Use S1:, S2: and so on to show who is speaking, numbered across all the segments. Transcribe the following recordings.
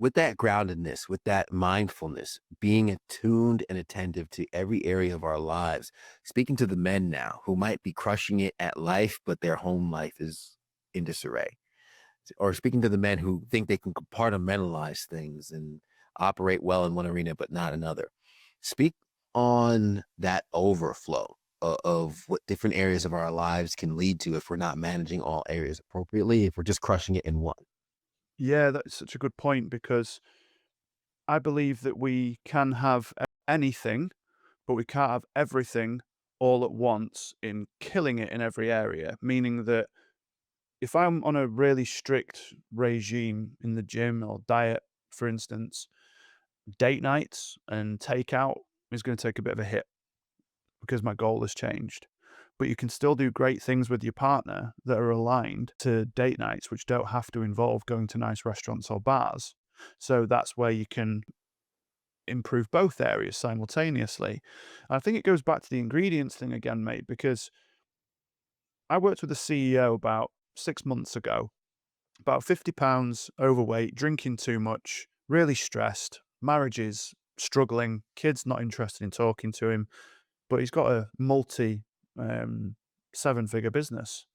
S1: with that groundedness, with that mindfulness, being attuned and attentive to every area of our lives, speaking to the men now who might be crushing it at life, but their home life is in disarray, or speaking to the men who think they can compartmentalize things and operate well in one arena but not another. Speak on that overflow of what different areas of our lives can lead to if we're not managing all areas appropriately, if we're just crushing it in one.
S2: Yeah, that's such a good point because I believe that we can have anything, but we can't have everything all at once in killing it in every area. Meaning that if I'm on a really strict regime in the gym or diet, for instance, date nights and takeout is going to take a bit of a hit because my goal has changed. But you can still do great things with your partner that are aligned to date nights, which don't have to involve going to nice restaurants or bars. So that's where you can improve both areas simultaneously. And I think it goes back to the ingredients thing again, mate, because I worked with a CEO about 6 months ago, about 50 pounds overweight, drinking too much, really stressed, marriage is struggling, kids not interested in talking to him, but he's got a multi seven-figure business,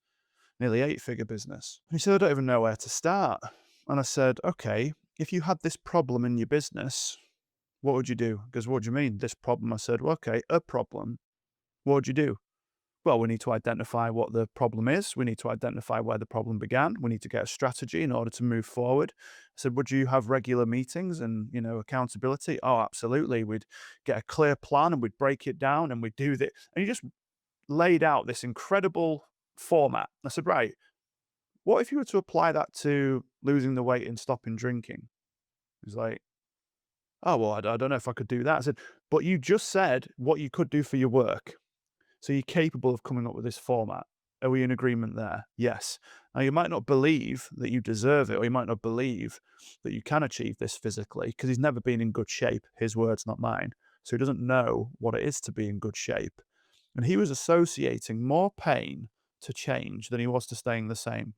S2: nearly eight-figure business. And he said, I don't even know where to start. And I said, okay, if you had this problem in your business, what would you do? He goes, what do you mean, this problem? I said, well, okay, a problem. What would you do? Well, we need to identify what the problem is. We need to identify where the problem began. We need to get a strategy in order to move forward. I said, would you have regular meetings and, accountability? Oh, absolutely. We'd get a clear plan and we'd break it down and we'd do this. And he just laid out this incredible format. I said, right, what if you were to apply that to losing the weight and stopping drinking? He's like, oh, well, I don't know if I could do that. I said, but you just said what you could do for your work. So you're capable of coming up with this format. Are we in agreement there? Yes. Now, you might not believe that you deserve it, or you might not believe that you can achieve this physically because he's never been in good shape. His words, not mine. So he doesn't know what it is to be in good shape. And he was associating more pain to change than he was to staying the same.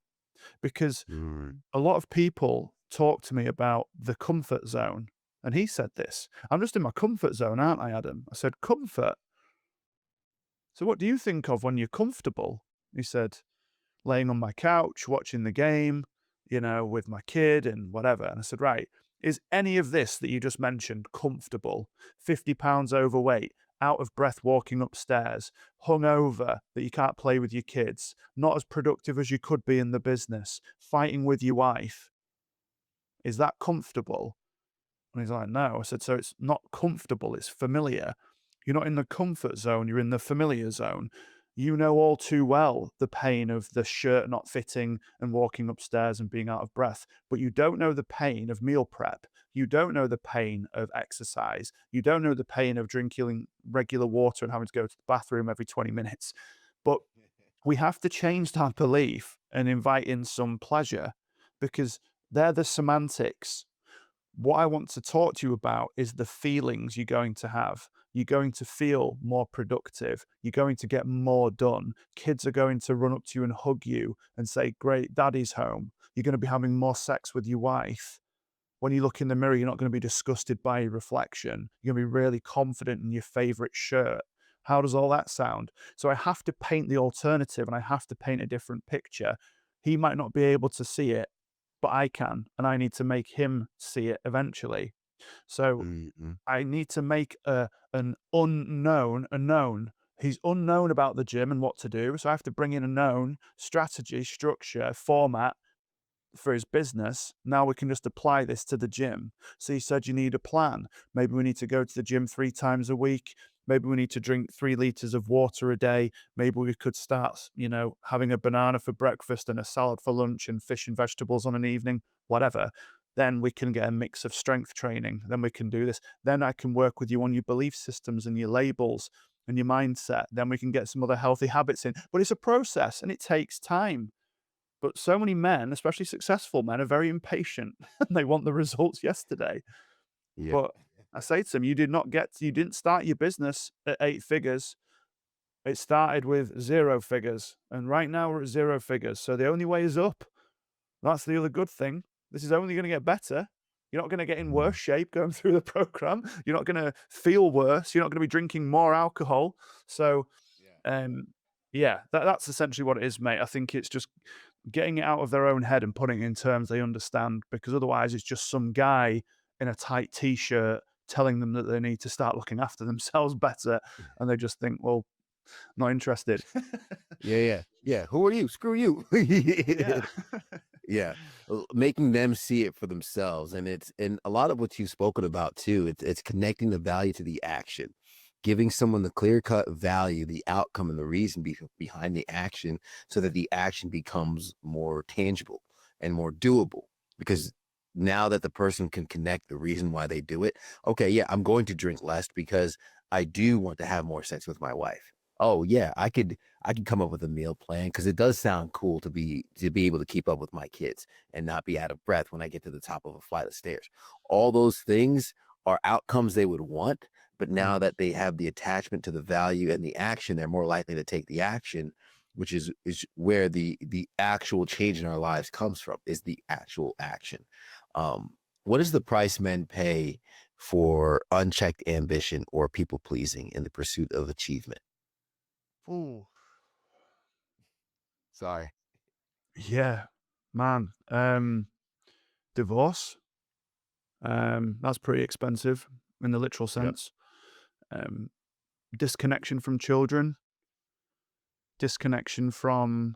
S2: Because
S1: Mm.
S2: a lot of people talk to me about the comfort zone. And he said this, I'm just in my comfort zone, aren't I, Adam? I said, comfort. So what do you think of when you're comfortable? He said, laying on my couch, watching the game, with my kid and whatever. And I said, right, is any of this that you just mentioned comfortable? 50 pounds overweight, out of breath walking upstairs, hungover that you can't play with your kids, not as productive as you could be in the business, fighting with your wife. Is that comfortable? And he's like, no. I said, so it's not comfortable, it's familiar. You're not in the comfort zone, you're in the familiar zone. You know all too well the pain of the shirt not fitting and walking upstairs and being out of breath, but you don't know the pain of meal prep. You don't know the pain of exercise. You don't know the pain of drinking regular water and having to go to the bathroom every 20 minutes. But we have to change that belief and invite in some pleasure because they're the semantics. What I want to talk to you about is the feelings you're going to have. You're going to feel more productive. You're going to get more done. Kids are going to run up to you and hug you and say, great, daddy's home. You're going to be having more sex with your wife. When you look in the mirror, you're not going to be disgusted by your reflection. You're going to be really confident in your favorite shirt. How does all that sound? So I have to paint the alternative and I have to paint a different picture. He might not be able to see it, but I can, and I need to make him see it eventually. So
S1: Mhm.
S2: I need to make an unknown a known. He's unknown about the gym and what to do, so I have to bring in a known strategy, structure, format for his business. Now we can just apply this to the gym. So he said you need a plan. Maybe we need to go to the gym 3 times a week. Maybe we need to drink 3 liters of water a day. Maybe we could start, having a banana for breakfast and a salad for lunch and fish and vegetables on an evening, whatever. Then we can get a mix of strength training. Then we can do this. Then I can work with you on your belief systems and your labels and your mindset. Then we can get some other healthy habits in. But it's a process and it takes time. But so many men, especially successful men, are very impatient and they want the results yesterday.
S1: Yeah.
S2: But I say to them, you didn't start your business at 8 figures. It started with 0 figures. And right now we're at 0 figures. So the only way is up. That's the other good thing. This is only going to get better. You're not gonna get in worse
S1: Mhm.
S2: shape going through the program. You're not gonna feel worse. You're not gonna be drinking more alcohol. So,
S1: Yeah.
S2: um, yeah, that's essentially what it is, mate. I think it's just getting it out of their own head and putting it in terms they understand, because otherwise it's just some guy in a tight t-shirt telling them that they need to start looking after themselves better, and they just think, "Well, not interested."
S1: Yeah, yeah, yeah. Who are you? Screw you.
S2: Yeah.
S1: Yeah, making them see it for themselves, and it's and a lot of what you've spoken about too. It's connecting the value to the action, giving someone the clear cut value, the outcome, and the reason behind the action, so that the action becomes more tangible and more doable. Because now that the person can connect the reason why they do it, okay, yeah, I'm going to drink less because I do want to have more sex with my wife. Oh yeah, I could come up with a meal plan because it does sound cool to be able to keep up with my kids and not be out of breath when I get to the top of a flight of stairs. All those things are outcomes they would want, but now
S2: Mm.
S1: that they have the attachment to the value and the action, they're more likely to take the action, which is where the actual change in our lives comes from, is the actual action. What is the price men pay for unchecked ambition or people pleasing in the pursuit of achievement?
S2: Ooh.
S1: Sorry.
S2: Yeah, man. Divorce, that's pretty expensive in the literal
S1: Yep.
S2: sense. Um, Disconnection from children, disconnection from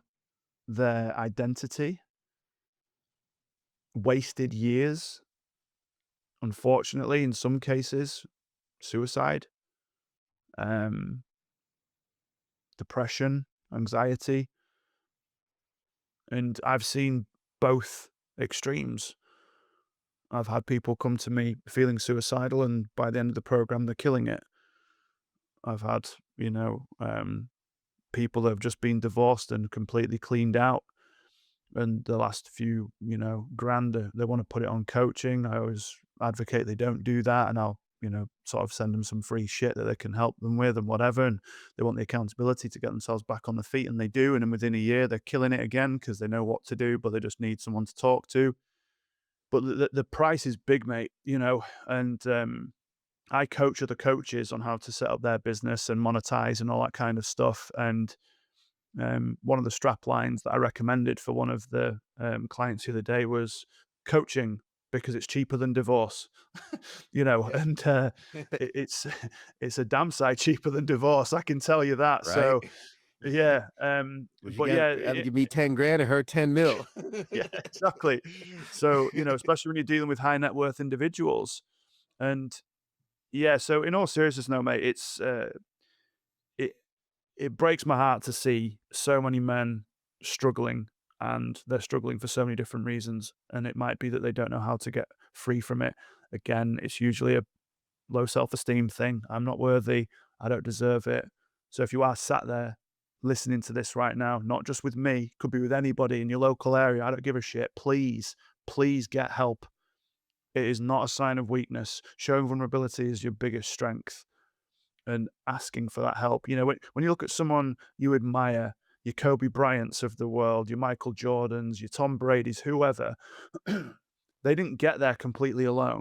S2: their identity, wasted years, unfortunately, in some cases, suicide, um, depression, anxiety. And I've seen both extremes. I've had people come to me feeling suicidal, and by the end of the program, they're killing it. I've had, you know, people that have just been divorced and completely cleaned out, and the last few, grand, they want to put it on coaching. I always advocate they don't do that, and I'll, sort of send them some free shit that they can help them with and whatever. And they want the accountability to get themselves back on the feet, and they do. And then within a year, they're killing it again because they know what to do, but they just need someone to talk to. But the price is big, mate. And I coach other coaches on how to set up their business and monetize and all that kind of stuff. And one of the strap lines that I recommended for one of the clients the other day was coaching because it's cheaper than divorce.
S1: Yeah.
S2: And it's it's a damn sight cheaper than divorce. I can tell you that.
S1: Right?
S2: So yeah,
S1: But you
S2: but yeah,
S1: gotta give me 10 grand and her 10 mil.
S2: yeah, exactly. So especially when you're dealing with high net worth individuals, and yeah. So in all seriousness, no, mate, it it breaks my heart to see so many men struggling, and they're struggling for so many different reasons. And it might be that they don't know how to get free from it. Again, it's usually a low self esteem thing. I'm not worthy. I don't deserve it. So if you are sat there listening to this right now, not just with me, could be with anybody in your local area, I don't give a shit. Please, please get help. It is not a sign of weakness. Showing vulnerability is your biggest strength, and asking for that help. When you look at someone you admire, your Kobe Bryants of the world, your Michael Jordans, your Tom Brady's, whoever, they didn't get there completely alone.